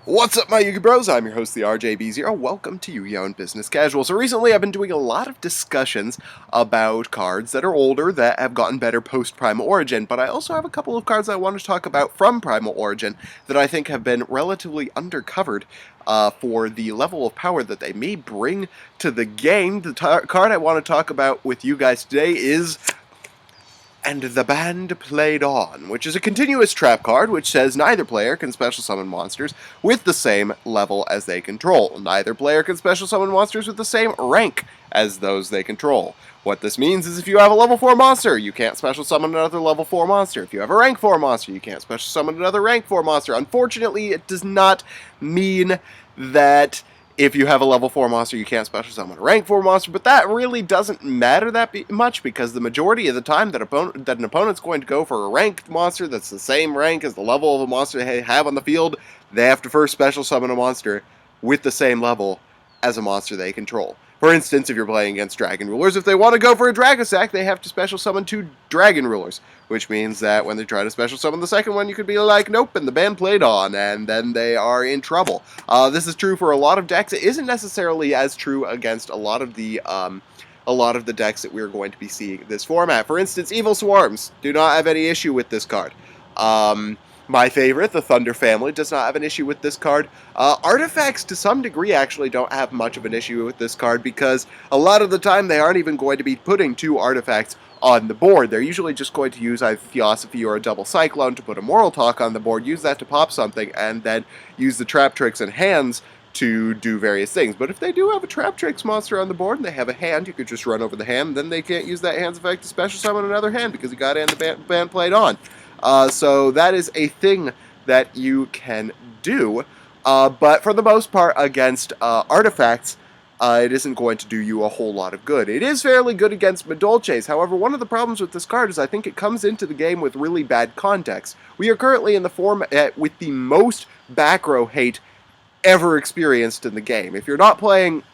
What's up, my Yu-Gi Bros? I'm your host, the RJB0. Welcome to Yu-Gi-Oh! And Business Casual. So recently I've been doing a lot of discussions about cards that are older that have gotten better post-Primal Origin, but I also have a couple of cards I want to talk about from Primal Origin that I think have been relatively undercovered for the level of power that they may bring to the game. The card I want to talk about with you guys today is "And the Band Played On," which is a continuous trap card which says neither player can special summon monsters with the same level as they control. Neither player can special summon monsters with the same rank as those they control. What this means is if you have a level 4 monster, you can't special summon another level 4 monster. If you have a rank 4 monster, you can't special summon another rank 4 monster. Unfortunately, it does not mean that if you have a level 4 monster, you can't special summon a rank 4 monster, but that really doesn't matter that much because the majority of the time that an opponent's going to go for a ranked monster that's the same rank as the level of a monster they have on the field, they have to first special summon a monster with the same level as a monster they control. For instance, if you're playing against Dragon Rulers, if they want to go for a Dragon Sack, they have to special summon 2 Dragon Rulers, which means that when they try to special summon the second one, you could be like, nope, and the band played on, and then they are in trouble. This is true for a lot of decks. It isn't necessarily as true against a lot of the decks that we're going to be seeing in this format. For instance, Evil Swarms do not have any issue with this card. My favorite, the Thunder family, does not have an issue with this card. Artifacts, to some degree, actually don't have much of an issue with this card because a lot of the time they aren't even going to be putting 2 artifacts on the board. They're usually just going to use either Theosophy or a double Cyclone to put a Moral Talk on the board, use that to pop something, and then use the Trap Tricks and Hands to do various things. But if they do have a Trap Tricks monster on the board and they have a hand, you could just run over the hand, then they can't use that hand's effect to special summon another hand because you got in the band played on. So that is a thing that you can do, but for the most part against artifacts, it isn't going to do you a whole lot of good. It is fairly good against Madolches. However, one of the problems with this card is I think it comes into the game with really bad context. We are currently in the format with the most back row hate ever experienced in the game. If you're not playing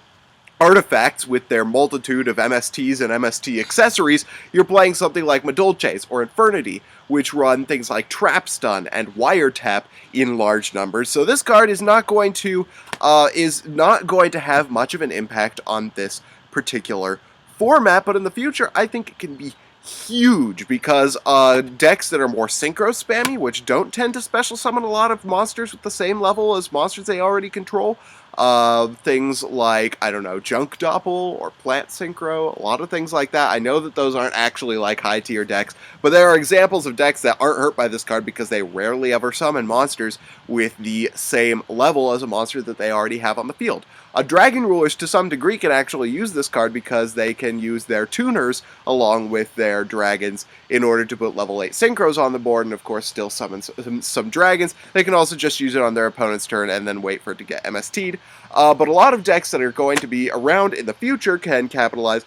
artifacts with their multitude of MSTs and MST accessories, you're playing something like Madolches or Infernity, which run things like Trap Stun and Wiretap in large numbers. So this card is not going to have much of an impact on this particular format, but in the future, I think it can be huge because decks that are more synchro spammy, which don't tend to special summon a lot of monsters with the same level as monsters they already control, things like, I don't know, Junk Doppel or Plant Synchro, a lot of things like that. I know that those aren't actually like high tier decks, but there are examples of decks that aren't hurt by this card because they rarely ever summon monsters with the same level as a monster that they already have on the field. Dragon Rulers, to some degree, can actually use this card because they can use their tuners along with their dragons in order to put level 8 synchros on the board and, of course, still summon some dragons. They can also just use it on their opponent's turn and then wait for it to get MST'd. But a lot of decks that are going to be around in the future can capitalize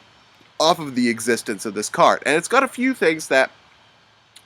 off of the existence of this card. And it's got a few things that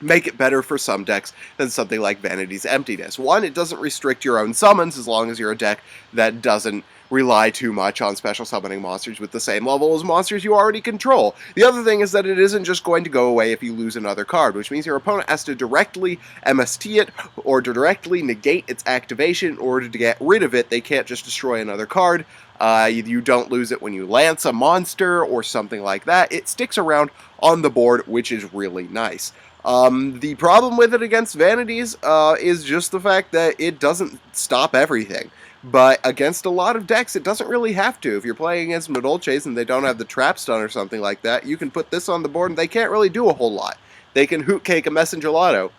make it better for some decks than something like Vanity's Emptiness. One, it doesn't restrict your own summons as long as you're a deck that doesn't rely too much on special summoning monsters with the same level as monsters you already control. The other thing is that it isn't just going to go away if you lose another card, which means your opponent has to directly MST it or directly negate its activation in order to get rid of it. They can't just destroy another card. You don't lose it when you lance a monster or something like that. It sticks around on the board, which is really nice. The problem with it against Vanities is just the fact that it doesn't stop everything. But against a lot of decks, it doesn't really have to. If you're playing against Madolches and they don't have the Trap Stun or something like that, you can put this on the board and they can't really do a whole lot. They can Hoot Cake a Messenger Lotto,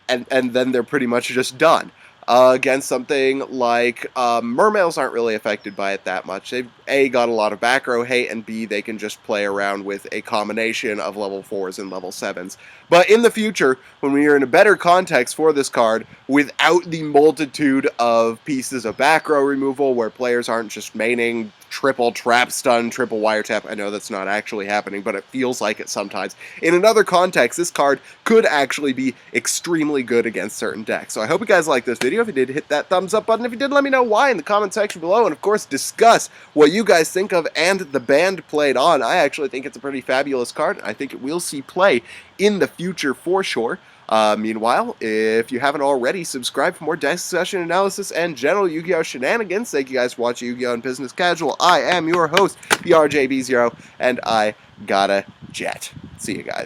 and then they're pretty much just done. Against something like Mermails aren't really affected by it that much. They've A, got a lot of back row hate, and B, they can just play around with a combination of level 4s and level 7s. But in the future, when we are in a better context for this card, without the multitude of pieces of back row removal, where players aren't just maining triple Trap Stun, triple Wiretap. I know that's not actually happening, but it feels like it sometimes. In another context, this card could actually be extremely good against certain decks. So I hope you guys liked this video. If you did, hit that thumbs up button. If you did, let me know why in the comment section below. And of course, discuss what you guys think of And the Band Played On. I actually think it's a pretty fabulous card. I think it will see play in the future for sure. Meanwhile, if you haven't already, subscribe for more discussion, analysis, and general Yu-Gi-Oh! Shenanigans. Thank you guys for watching Yu-Gi-Oh! and Business Casual. I am your host, the RJB0, and I gotta jet. See you guys.